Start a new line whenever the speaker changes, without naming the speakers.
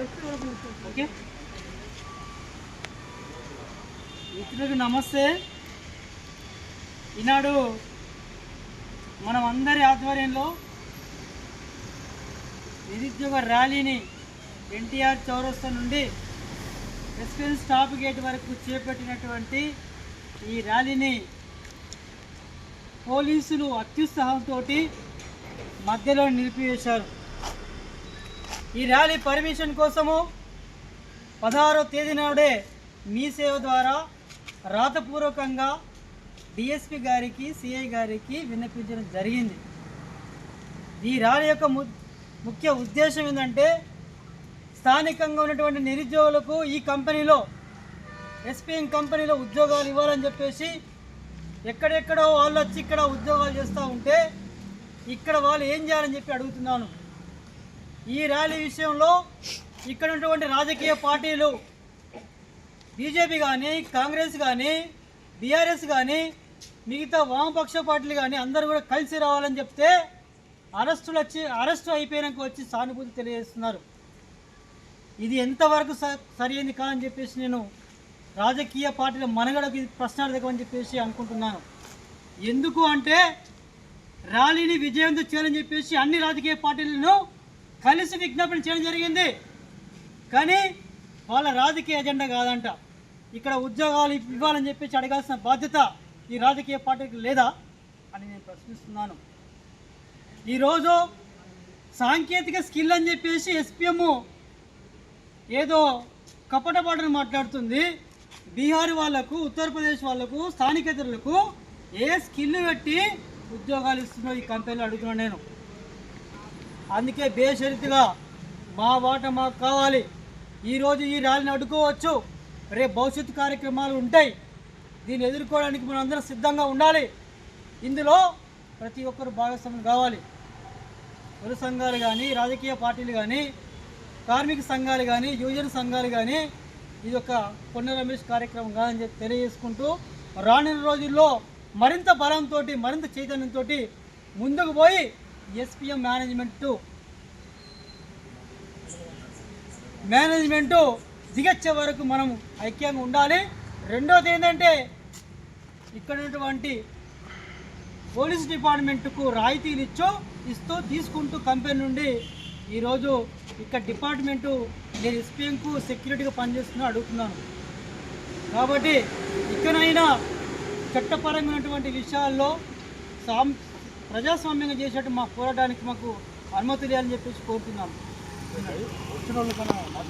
Okay, మిత్రులకు నమస్తే. ఈనాడు మనం అందరి ఆధ్వర్యంలో నిరుద్యోగ ర్యాలీని ఎన్టీఆర్ చౌరస్తా నుండి ఎస్పీఎన్ స్టాప్ గేట్ వరకు చేపట్టినటువంటి ఈ ర్యాలీని పోలీసులు అత్యుత్సాహంతో మధ్యలో నిలిపివేశారు. ఈ ర్యాలీ పర్మిషన్ కోసము 16వ తేదీ నాడే మీ సేవ ద్వారా రాతపూర్వకంగా డిఎస్పి గారికి, సిఐ గారికి విన్నపించడం జరిగింది. ఈ ర్యాలీ యొక్క ముఖ్య ఉద్దేశం ఏంటంటే, స్థానికంగా ఉన్నటువంటి నిరుద్యోగులకు ఈ కంపెనీలో, ఎస్పీఎన్ కంపెనీలో ఉద్యోగాలు ఇవ్వాలని చెప్పేసి ఎక్కడెక్కడో వాళ్ళు వచ్చి ఇక్కడ ఉద్యోగాలు చేస్తూ ఉంటే ఇక్కడ వాళ్ళు ఏం చేయాలని చెప్పి అడుగుతున్నాను. ఈ ర్యాలీ విషయంలో ఇక్కడ ఉన్నటువంటి రాజకీయ పార్టీలు, బీజేపీ కానీ, కాంగ్రెస్ కానీ, బీఆర్ఎస్ కానీ, మిగతా వామపక్ష పార్టీలు కానీ అందరూ కూడా కలిసి రావాలని చెప్తే అరెస్టు అయిపోయినాక వచ్చి సానుభూతి తెలియజేస్తున్నారు. ఇది ఎంతవరకు సరైనది కాదని చెప్పేసి నేను రాజకీయ పార్టీల మనగడకు ప్రశ్నార్థకం అని చెప్పేసి అనుకుంటున్నాను. ఎందుకు అంటే, ర్యాలీని విజయవంతం చేయాలని చెప్పేసి అన్ని రాజకీయ పార్టీలను కలిసి విజ్ఞాపన చేయడం జరిగింది. కానీ వాళ్ళ రాజకీయ ఎజెండా కాదంట. ఇక్కడ ఉద్యోగాలు ఇవ్వాలని చెప్పేసి అడగాల్సిన బాధ్యత ఈ రాజకీయ పార్టీకి లేదా అని నేను ప్రశ్నిస్తున్నాను. ఈరోజు సాంకేతిక స్కిల్ అని చెప్పేసి ఎస్పీఎం ఏదో కపటపాటను మాట్లాడుతుంది. బీహార్ వాళ్లకు, ఉత్తరప్రదేశ్ వాళ్లకు, స్థానికేతరులకు ఏ స్కిల్ పెట్టి ఉద్యోగాలు ఇస్తుందో ఈ కంపెనీలు అడుగుతున్నాను నేను. అందుకే బేషరతుగా మా వాట మాకు కావాలి. ఈరోజు ఈ ర్యాలీని అడ్డుకోవచ్చు, రేపు భవిష్యత్తు కార్యక్రమాలు ఉంటాయి. దీన్ని ఎదుర్కోవడానికి మనం అందరం సిద్ధంగా ఉండాలి. ఇందులో ప్రతి ఒక్కరు భాగస్వామ్యం కావాలి. కుల సంఘాలు కానీ, రాజకీయ పార్టీలు కానీ, కార్మిక సంఘాలు కానీ, యువజన సంఘాలు కానీ ఇది ఒక పొన్న రమేష్ కార్యక్రమం కాదని చెప్పి తెలియజేసుకుంటూ, రానున్న రోజుల్లో మరింత బలంతో, మరింత చైతన్యంతో ముందుకు పోయి ఎస్పీఎం మేనేజ్మెంటు దిగచ్చే వరకు మనం ఐక్యంగా ఉండాలి. రెండోది ఏంటంటే, ఇక్కడ ఉన్నటువంటి పోలీస్ డిపార్ట్మెంట్కు రాయితీలు ఇస్తూ తీసుకుంటూ కంపెనీ నుండి ఈరోజు ఇక్కడ డిపార్ట్మెంటు నేను ఎస్పీఎంకు సెక్యూరిటీగా పనిచేస్తున్నా అడుగుతున్నాను. కాబట్టి ఇక్కడైనా చట్టపరంగా ఉన్నటువంటి విషయాల్లో ప్రజాస్వామ్యంగా చేసేట్టు మా పోరాటానికి మాకు అనుమతి లేదని చెప్పేసి కోరుతున్నాను.